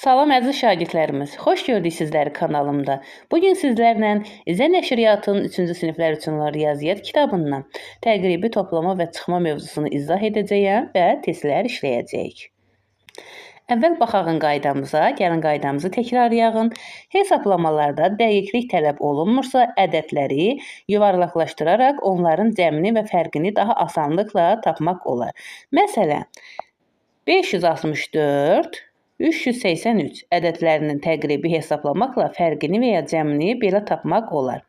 Salam əziz şagirdlərimiz, xoş gördük sizləri kanalımda. Bugün sizlərlə İzə Nəşriyyatının 3-cü siniflər üçün olan riyaziyyat kitabından təqribi toplama və çıxma mövzusunu izah edəcəyəm və testlər işləyəcəyik. Əvvəl baxağın qaydamıza, gəlin qaydamızı təkrarlayağın. Hesablamalarda dəqiqlik tələb olunmursa, ədədləri yuvarlaqlaşdıraraq onların cəmini və fərqini daha asanlıqla tapmaq olar. Məsələn, 564 383 ədədlərinin təqribi hesablamaqla fərqini və ya cəmini belə tapmaq olar.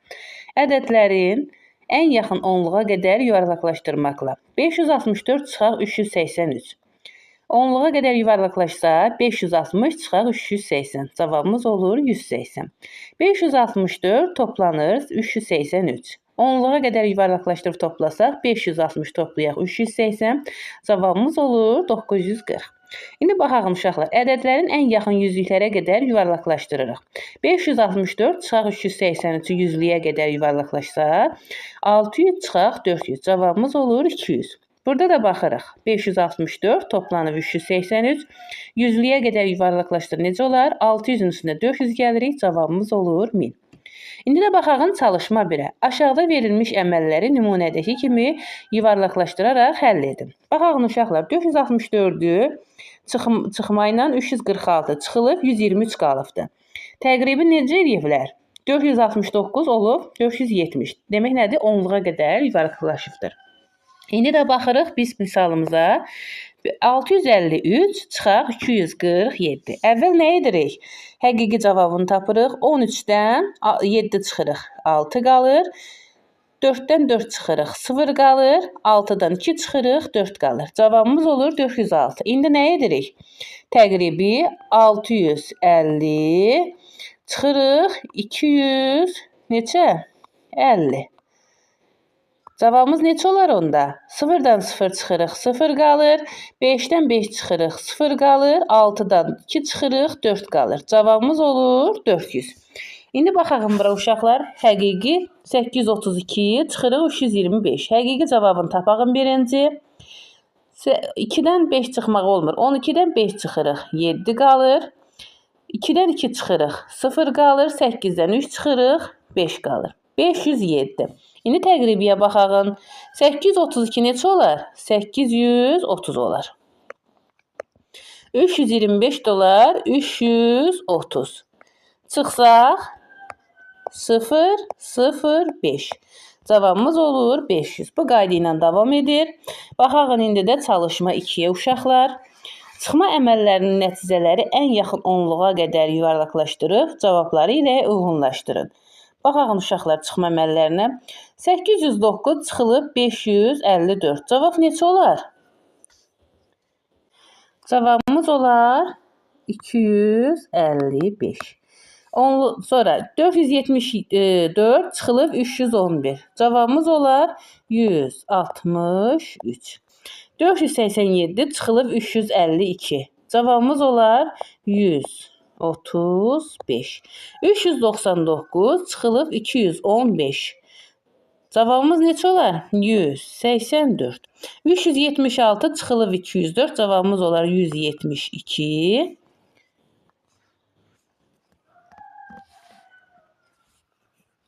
Ədədlərin ən yaxın onluğa qədər yuvarlaqlaşdırmaqla 564 çıxaq 383. Onluğa qədər yuvarlaqlaşsa 560 çıxaq 380. Cavabımız olur 180. 564 toplanır 383. Onluğa qədər yuvarlaqlaşdırıb toplasaq 560 toplayaq 380. Cavabımız olur 940. İndi baxaq uşaqlar, ədədlərin ən yaxın yüzlüklərə qədər yuvarlaqlaşdırırıq. 564 çıxaq 383-ü yüzlüyə qədər yuvarlaqlaşsa 600 çıxaq 400. Cavabımız olur 200. Burada da baxırıq. 564 toplanıb 383. Yüzlüyə qədər yuvarlaqlaşdır. Necə olar? 600-ün üstündə 400 gəlirik. Cavabımız olur 1000. İndi də baxağın çalışma 1-ə. Aşağıda verilmiş əməlləri nümunədəki kimi yuvarlaqlaşdıraraq həll edin. Baxağın uşaqlar, 464-ü çıxma ilə 346 çıxılıb 123 qalıbdır. Təqribi necə ediblər? 469 olub 470. Demək nədir? Onluğa qədər yuvarlaqlaşıbdır. İndi də baxırıq biz misalımıza. 653 çıxaq 247. Əvvəl nə edirik? Həqiqi cavabını tapırıq. 13-dən 7 çıxırıq. 6 qalır. 4-dən 4 çıxırıq. 0 qalır. 6-dan 2 çıxırıq. 4 qalır. Cavabımız olur 406. İndi nə edirik? Təqribi 650 çıxırıq. 200 neçə? 50. Cavabımız neçə olar onda? 0-dan 0 çıxırıq, 0 qalır. 5-dən 5 çıxırıq, 0 qalır. 6-dan 2 çıxırıq, 4 qalır. Cavabımız olur 400. İndi baxaq bura uşaqlar. Həqiqi 832 çıxırıq 325. Həqiqi cavabını tapağın birinci. 2-dən 5 çıxmaq olmur. 12-dən 5 çıxırıq, 7 qalır. 2-dən 2 çıxırıq, 0 qalır. 8-dən 3 çıxırıq, 5 qalır. 507. İndi təqribiyə baxağın. 832 neçə olar? 830 olar. 325 dolar 330. Çıxsaq 0, 0, 5. Cavabımız olur 500. Bu qayda ilə davam edir. Baxağın indi də çalışma 2-yə uşaqlar. Çıxma əməllərinin nəticələri ən yaxın onluğa qədər yuvarlaqlaşdırıb cavabları ilə uyğunlaşdırın. Baxaq uşaqlar çıxma əməllərinə. 809 çıxılıb 554. Cavab neçə olar? Cavabımız olar 255. Sonra 474 çıxılıb 311. Cavabımız olar 163. 487 çıxılıb 352. Cavabımız olar 135. 399 çıxılıb 215. Cavabımız neçə olar? 184. 376 çıxılıb 204. Cavabımız olar 172.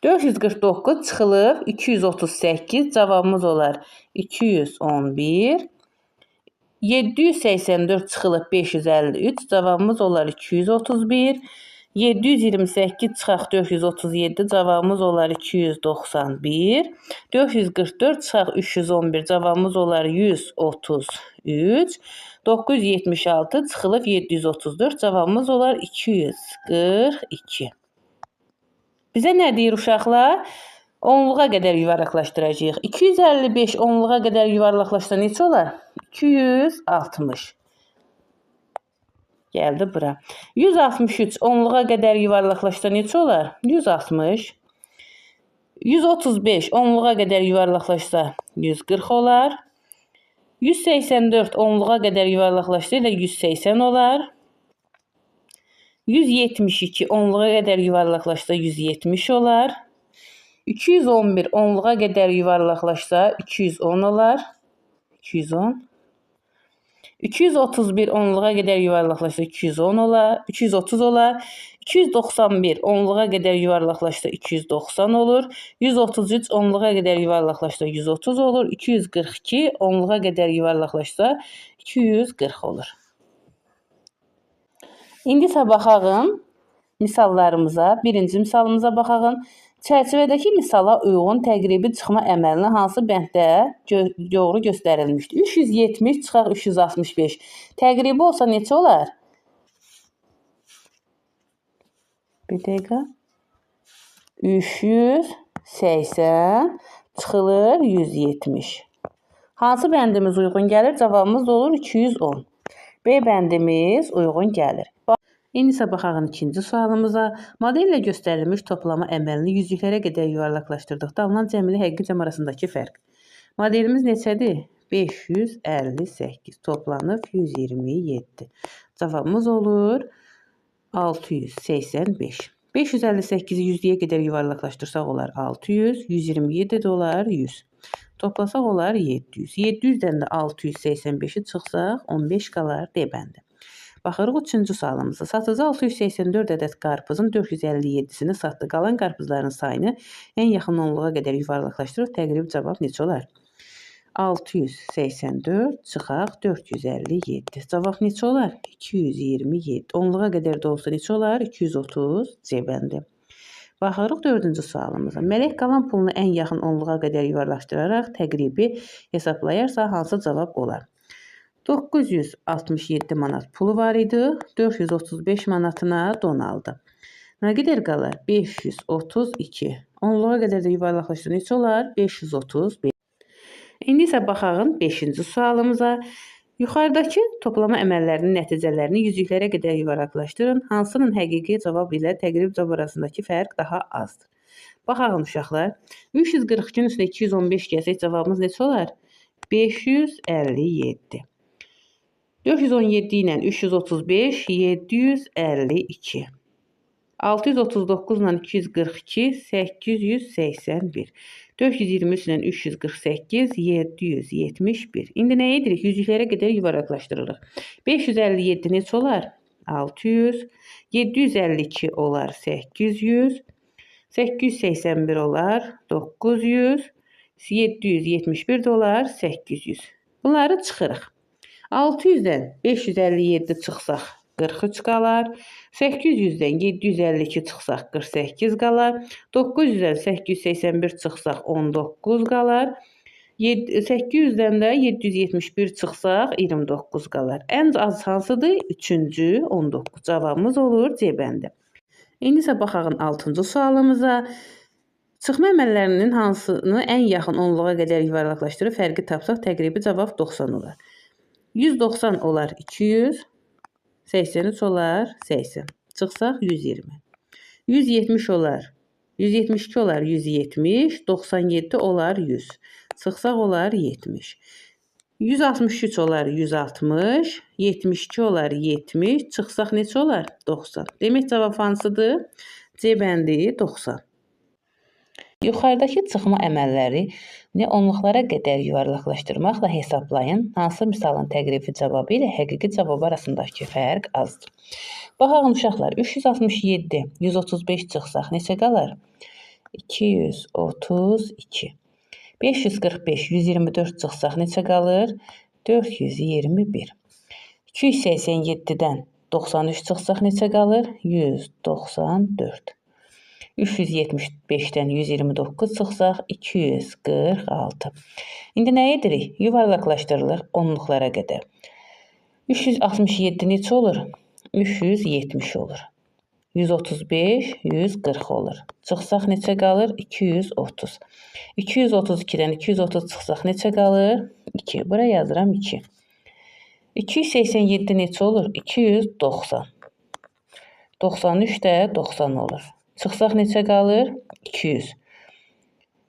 449 çıxılıb 238. Cavabımız olar 211. 784 çıxılıb 553. Cavabımız olar 231. 728 çıxaq 437. Cavabımız olar 291. 444 çıxaq 311. Cavabımız olar 133. 976 çıxılıb 734. Cavabımız olar 242. Bizə nə deyir uşaqlar? Onluğa qədər yuvarlaqlaşdıracağıq. 255 onluğa qədər yuvarlaqlaşsa neçə olar? 260. Gəldi bura. 163 onluğa qədər yuvarlaqlaşsa neçə olar? 160. 135 onluğa qədər yuvarlaqlaşsa 140 olar. 184 onluğa qədər yuvarlaqlaşsa ilə 180 olar. 172 onluğa qədər yuvarlaqlaşsa 170 olar. 211 onluğa qədər yuvarlaqlaşsa 210 olar. 210. 231 onluğa qədər yuvarlaqlaşsa 210 olar, 230 olar. 291 onluğa qədər yuvarlaqlaşsa 290 olur. 133 onluğa qədər yuvarlaqlaşsa 130 olur. 242 onluğa qədər yuvarlaqlaşsa 240 olur. İndi isə baxaq misallarımıza. Birinci misalımıza baxaq. Çərçivədəki misala uyğun təqribi çıxma əməlini hansı bənddə doğru göstərilmişdir? 370 çıxaq 365. Təqribi olsa neçə olar? Bir dəqiqə. 380 çıxılır 170. Hansı bəndimiz uyğun gəlir? Cavabımız olur 210. B bəndimiz uyğun gəlir. İndi isə baxaq ikinci sualımıza. Modellə göstərilmiş toplama əməlini yüzlüklərə qədər yuvarlaqlaşdırdıqda alınan cəmli həqiqi cəm arasındakı fərq. Modelimiz neçədir? 558 toplanıb 127. Cavabımız olur 685. 558-i 100-yə qədər yuvarlaqlaşdırsaq olar 600, 127 də olar 100. Toplasaq olar 700. 700-dən də 685-i çıxsaq 15 qalar D bəndi. Baxırıq üçüncü sualımıza. Satıcı 684 ədəd qarpızın 457-sini satdı. Qalan qarpızların sayını ən yaxın onluğa qədər yuvarlaqlaşdırıb təqribi cavab neçə olar? 684 çıxaq 457. Cavab neçə olar? 227. Onluğa qədər də olsa neçə olar? 230 C bəndi. Baxırıq dördüncü sualımıza. Mələk qalan pulunu ən yaxın onluğa qədər yuvarlaşdıraraq təqribi hesablayarsa hansı cavab olar? 967 manat pulu var idi. 435 manatına don aldı. Nə qədər qalar? 532. Onluğa qədər də yuvarlaqlaşdırsa neçə olar? 535. İndi isə baxaq 5-ci sualımıza. Yuxarıdakı toplama əməllərinin nəticələrini yüzlüklərə qədər yuvarlaqlaşdırın. Hansının həqiqi cavab ilə təqribi cavab arasındakı fərq daha azdır? Baxaq uşaqlar. 342-nin üstünə 215 gəlsək cavabımız neçə olar? 557. 417 ilə 335 752. 639 ilə 242 881. 423 ilə 348 771. İndi nə edirik? Yüzlüklərə qədər yuvarlaqlaşdırırıq. 557 neçə olar? 600. 752 olar 800. 881 olar 900. 771 də olar 800. Bunları çıxırıq. 600-dən 557 çıxsaq 43 qalar. 800-dən 752 çıxsaq 48 qalar. 900-dən 881 çıxsaq 19 qalar. 800-dən də 771 çıxsaq 29 qalar. Ən az hansıdır? 3-cü 19. Cavabımız olur C bəndi. İndi isə baxaq 6-cı sualımıza. Çıxma əməllərinin hansını ən yaxın onluğa qədər yuvarlaqlaşdırıb fərqi tapsaq təqribi cavab 90 olar. 190 olar 200, 83 olar 80. Çıxsaq 120. 170 olar 172 olar 170, 97 olar 100. Çıxsaq olar 70. 163 olar 160, 72 olar 70, çıxsaq neçə olar? 90. Demək cavab hansıdır? C bəndi 90. Yuxarıdakı çıxma əməllərini onluqlara qədər yuvarlaqlaşdırmaqla hesablayın. Hansı misalın təqribi cavabı ilə həqiqi cavab arasındakı fərq azdır? Baxaq uşaqlar. 367, 135 çıxsaq neçə qalar? 232. 545, 124 çıxsaq neçə qalır? 421. 287-dən 93 çıxsaq neçə qalır? 194. 375-dən 129 çıxsaq 246. İndi nə edirik? Yuvarlaqlaşdırılır onluqlara qədər. 367 neçə olur? 370 olur. 135, 140 olur. Çıxsaq neçə qalır? 230. 232-dən 230 çıxsaq neçə qalır? 2. Bura yazıram 2. 287 neçə olur? 290. 93 də 90 olur. Çıxsaq neçə qalır? 200.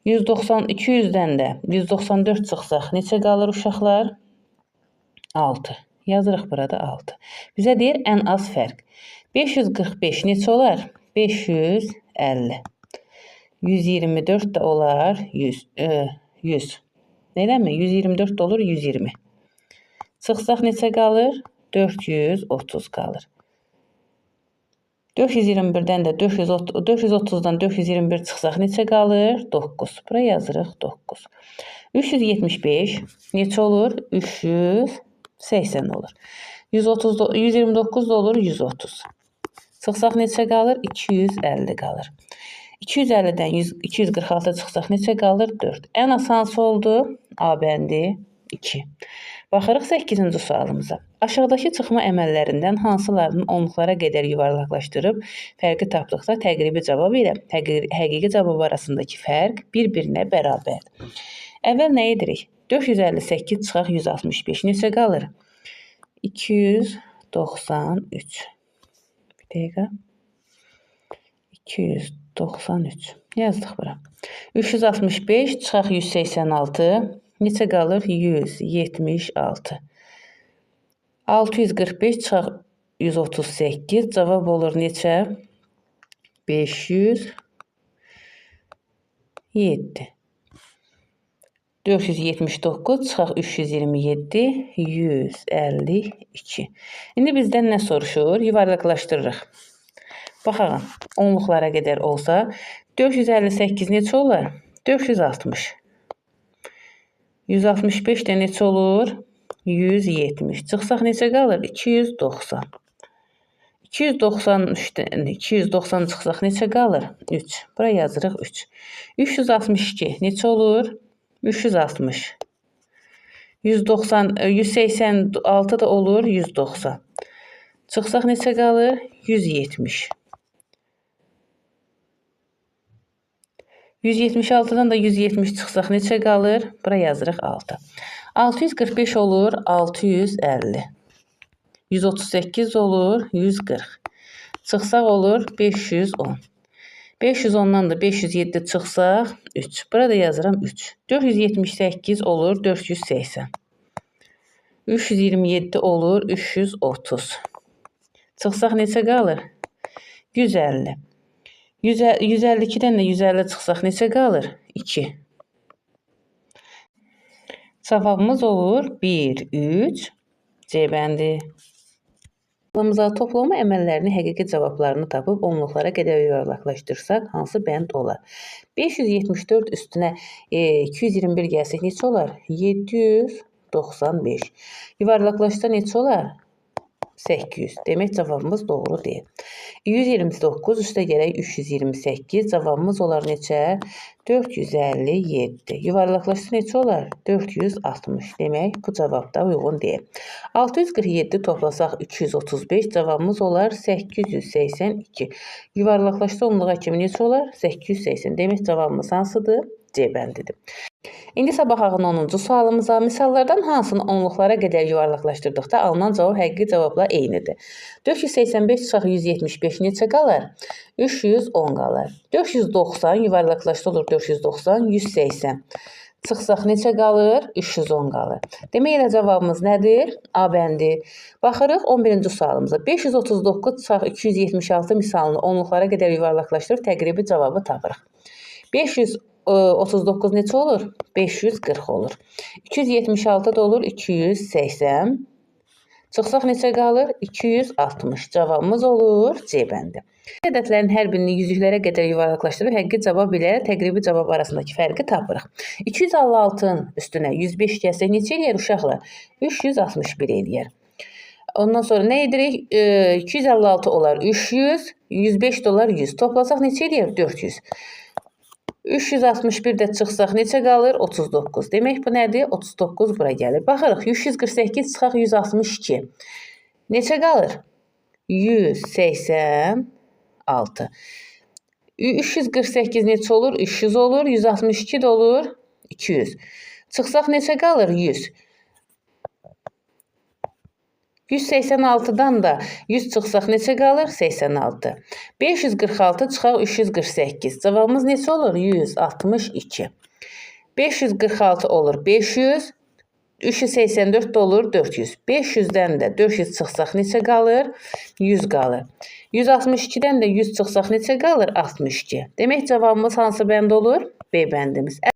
200-dən də 194 çıxsaq neçə qalır uşaqlar? 6. Yazırıq burada 6. Bizə deyir ən az fərq. 545 neçə olar? 550. 124 də olar 100. Nədənmi? 124 də olur 120. Çıxsaq neçə qalır? 430 qalır. 421-dən də 430-dan 421 çıxsaq neçə qalır? 9. Bura yazırıq 9. 375 neçə olur? 380 olur. 129 da olur 130. Çıxsaq neçə qalır? 250 qalır. 250-dən 246 çıxsaq neçə qalır? 4. Ən asansı oldu. A bəndi 2. Baxırıq 8-ci sualımıza. Aşağıdakı çıxma əməllərindən hansılarının onluqlara qədər yuvarlaqlaşdırıb fərqi tapdıqda təqribi cavab ilə həqiqi cavab arasındakı fərq bir-birinə bərabərdir. Əvvəl nə edirik? 458 çıxaq 165 neçə qalır? 293. Bir dəqiqə. 293. Yazdıq bura. 365 çıxaq 186 neçə qalır? 176. 645 çıxaq 138 cavab olur neçə? 507. 479 çıxaq 327 152. İndi bizdən nə soruşur? Yuvarlaqlaşdırırıq. Baxaq, onluqlara qədər olsa 458 neçə olar? 460. 165 də neçə olur? 170. Çıxsaq neçə qalır? 290. 290 çıxsaq neçə qalır? 3. Bura yazırıq 3. 362 neçə olur? 360. 186 da olur 190. Çıxsaq neçə qalır? 170. 176-dan da 170 çıxsaq neçə qalır? Bura yazırıq 6. 645 olur 650. 138 olur 140. Çıxsaq olur 510. 510-dan da 507 çıxsaq 3. Burada yazıram 3. 478 olur 480. 327 olur 330. Çıxsaq neçə qalır? 150. 152-dən də 150 çıxsaq neçə qalır? 2. Cavabımız olur 1, 3, C bəndi. Toplama əməllərini həqiqi cavablarını tapıb onluqlara qədər yuvarlaqlaşdırsaq hansı bənd olar? 574 üstünə 221 gəlsək neçə olar? 795. Yuvarlaqlaşsa neçə olar? 800. Demək cavabımız doğru deyil. 129 üstə gələk 328. Cavabımız olar neçə? 457. Yuvarlaqlaşsa neçə olar? 460. Demək bu cavab da uyğun deyil. 647 toplasaq 335. Cavabımız olar 882. Yuvarlaqlaşsa onluğa kimi neçə olar? 880. Demək cavabımız hansıdır? C bəndidir. İndi isə baxaq 10-cu sualımıza. Misallardan hansını onluqlara qədər yuvarlaqlaşdırdıqda alınan cavab həqiqi cavabla eynidir. 485 çıxaq 175 neçə qalır? 310 qalır. 490 yuvarlaqlaşsa olur 490, 180. Çıxsaq neçə qalır? 310 qalır. Demək elə cavabımız nədir? A bəndi. Baxırıq 11-ci sualımıza. 539 çıxaq 276 misalını onluqlara qədər yuvarlaqlaşdırıb təqribi cavabı tapırıq. 539 neçə olur? 540 olur. 276 da olur 280. Çıxsaq neçə qalır? 260. Cavabımız olur C bəndi. Ədədlərin hər birini yüzlüklərə qədər yuvarlaqlaşdırıb həqiqi cavab ilə təqribi cavab arasındakı fərqi tapırıq. 256-ın üstünə 105 gəlsək neçə eləyər uşaqlar? 361 eləyər. Ondan sonra nə edirik? 256 olar 300, 105 dolar 100. Toplasaq neçə eləyər? 400. 361 də çıxsaq neçə qalır? 39. Demək bu nədir? 39 bura gəlir. Baxırıq 348 çıxaq 162. Neçə qalır? 186. 348 neçə olur? 300 olur. 162 də olur 200. Çıxsaq neçə qalır? 100. 186-dan da 100 çıxsaq neçə qalır? 86. 546 çıxaq 348. Cavabımız neçə olur? 162. 546 olur 500. 384 də olur 400. 500-dən də 400 çıxsaq neçə qalır? 100 qalır. 162-dən də 100 çıxsaq neçə qalır? 62. Demək cavabımız hansı bənd olur? B bəndimiz.